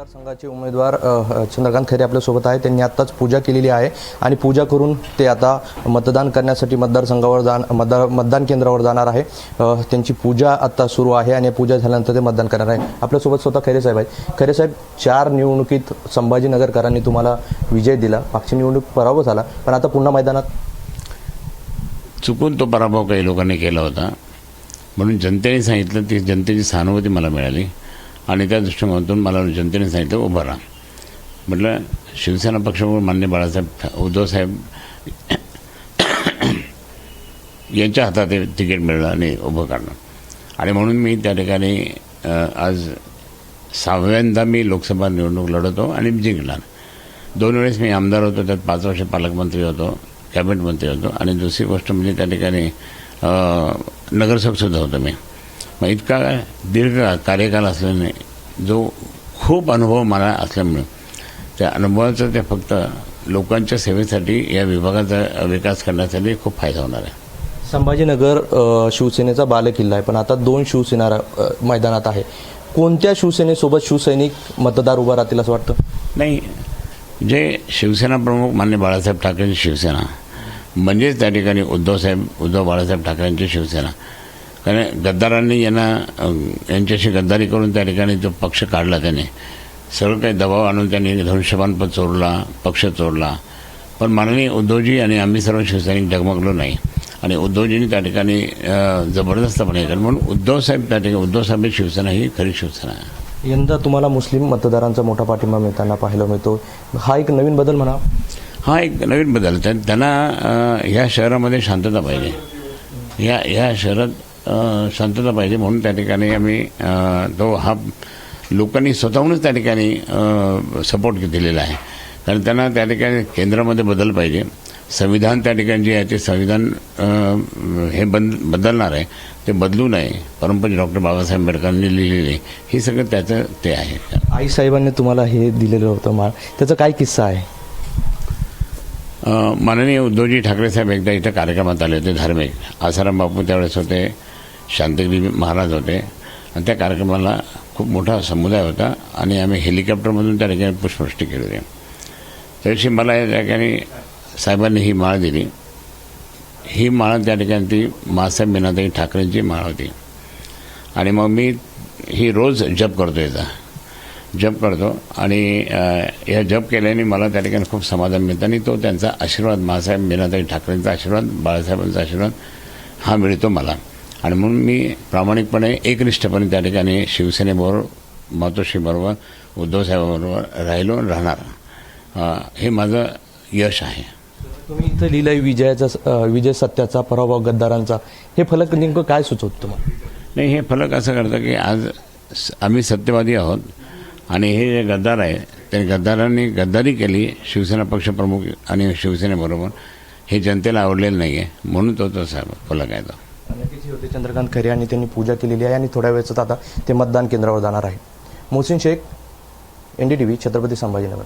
मतदारसंघाचे उमेदवार चंद्रकांत खैरे आपल्यासोबत आहे। त्यांनी आत्ताच पूजा केलेली आहे आणि पूजा करून ते आता मतदान करण्यासाठी मतदान केंद्रावर जाणार आहे। त्यांची पूजा आता सुरू आहे आणि पूजा झाल्यानंतर ते मतदान करणार आहे। आपल्यासोबत स्वतः खैरे साहेब आहेत। खैरे साहेब, 4 निवडणुकीत संभाजीनगरकरांनी तुम्हाला विजय दिला, मागची निवडणूक पराभव झाला, पण आता पुन्हा मैदानात चुकून तो पराभव काही लोकांनी केला होता, म्हणून जनतेने सांगितलं, ती जनतेची सहानुभूती मला मिळाली आणि त्या दृष्टिकोनातून मला जनतेने सांगितलं उभं राहा। म्हटलं शिवसेना पक्षाकडून माननीय बाळासाहेब उद्धवसाहेब यांच्या हातात ते तिकीट मिळलं आणि उभं काढणं, आणि म्हणून मी त्या ठिकाणी आज 6व्यांदा मी लोकसभा निवडणूक लढवतो आणि जिंकणार। 2 वेळेस मी आमदार होतो, त्यात 5 वर्ष पालकमंत्री होतो, कॅबिनेट मंत्री होतो, आणि दुसरी गोष्ट म्हणजे त्या ठिकाणी नगरसेवकसुद्धा होतो मी। मग इतका दीर्घ कार्यकाल असल्याने जो खूप अनुभव मला असल्यामुळे त्या अनुभवाचा ते फक्त लोकांच्या सेवेसाठी या विभागाचा विकास करण्यासाठी खूप फायदा होणार आहे। संभाजीनगर शिवसेनेचा बालेकिल्ला आहे, पण आता 2 शिवसेना मैदानात आहे। कोणत्या शिवसेनेसोबत शिवसैनिक मतदार उभा राहतील असं वाटतं? नाही, जे शिवसेना प्रमुख माननीय बाळासाहेब ठाकरेंची शिवसेना म्हणजेच त्या ठिकाणी उद्धव बाळासाहेब ठाकरेंची शिवसेना, कारण गद्दारांनी यांच्याशी गद्दारी करून त्या ठिकाणी जो पक्ष काढला, त्याने सगळं काही दबाव आणून त्यांनी धनुष्यबाण पद चोरला, पक्ष चोरला, पण माननीय उद्धवजी आणि आम्ही सर्व शिवसैनिक डगमगलो नाही आणि उद्धवजींनी त्या ठिकाणी जबरदस्तपणे केलं, म्हणून उद्धवसाहेब त्या ठिकाणी उद्धवसाहेब शिवसेना ही खरी शिवसेना आहे। यंदा तुम्हाला मुस्लिम मतदारांचा मोठा पाठिंबा मिळताना पाहायला मिळतो, हा एक नवीन बदल म्हणा? हा एक नवीन बदल। त्यांना ह्या शहरामध्ये शांतता पाहिजे, ह्या शहरात शांतता पाहिजे, म्हणून त्या ठिकाणी आम्ही हा लोकांनी स्वतःहूनच त्या ठिकाणी सपोर्ट दिलेला आहे, कारण त्यांना त्या ठिकाणी केंद्रामध्ये बदल पाहिजे। संविधान त्या ठिकाणी जे आहे ते संविधान हे बदलणार आहे, ते बदलू नये, परमपूज्य डॉक्टर बाबासाहेब आंबेडकरांनी लिहिलेले हे सगळं त्याचं ते आहे। आईसाहेबांनी तुम्हाला हे दिलेलं होतं माळ, त्याचा काय किस्सा आहे? माननीय उद्धवजी ठाकरे साहेब एकदा इथं कार्यक्रमात आले होते धार्मिक, आसाराम बापू त्यावेळेस होते, शांतगिरी महाराज होते, आणि त्या कार्यक्रमाला खूप मोठा समुदाय होता आणि आम्ही हेलिकॉप्टरमधून त्या ठिकाणी पुष्पवृष्टी केली होती। त्यादिवशी मला या ठिकाणी साहेबांनी ही माळ दिली। ही माळ त्या ठिकाणी ती मासाहेब मीनाताई ठाकरेंची माळ होती, आणि मग मी ही रोज जप करतो, याचा जप करतो, आणि या जप केल्याने मला त्या ठिकाणी खूप समाधान मिळतं आणि तो त्यांचा आशीर्वाद, मासाहेब मीनाताई ठाकरेंचा आशीर्वाद, बाळासाहेबांचा आशीर्वाद हा मिळतो मला, आणि म्हणून मी प्रामाणिकपणे एकनिष्ठपणे त्या ठिकाणी शिवसेनेबरोबर, मातोश्रीबरोबर, उद्धवसाहेबांबरोबर राहिलो आणि राहणार, हे माझं यश आहे। तुम्ही इथं लिहिलंय विजय सत्याचा, पराभव गद्दारांचा, हे फलक नेमकं काय सुचवतं तुम्हाला? नाही, हे फलक असं करतं की आज आम्ही सत्यवादी आहोत आणि हे जे गद्दार आहे त्या गद्दारांनी गद्दारी केली शिवसेना पक्षप्रमुख आणि शिवसेनेबरोबर, हे जनतेला आवडलेलं नाही आहे, म्हणून तो तसा फलक आहे। तो नक्कीच होते चंद्रकांत खैरे आणि त्यांनी पूजा केलेली आहे आणि थोड्या वेळात आता ते मतदान केंद्रावर जाणार आहे। मोहसिन शेख, NDTV, छत्रपती संभाजीनगर।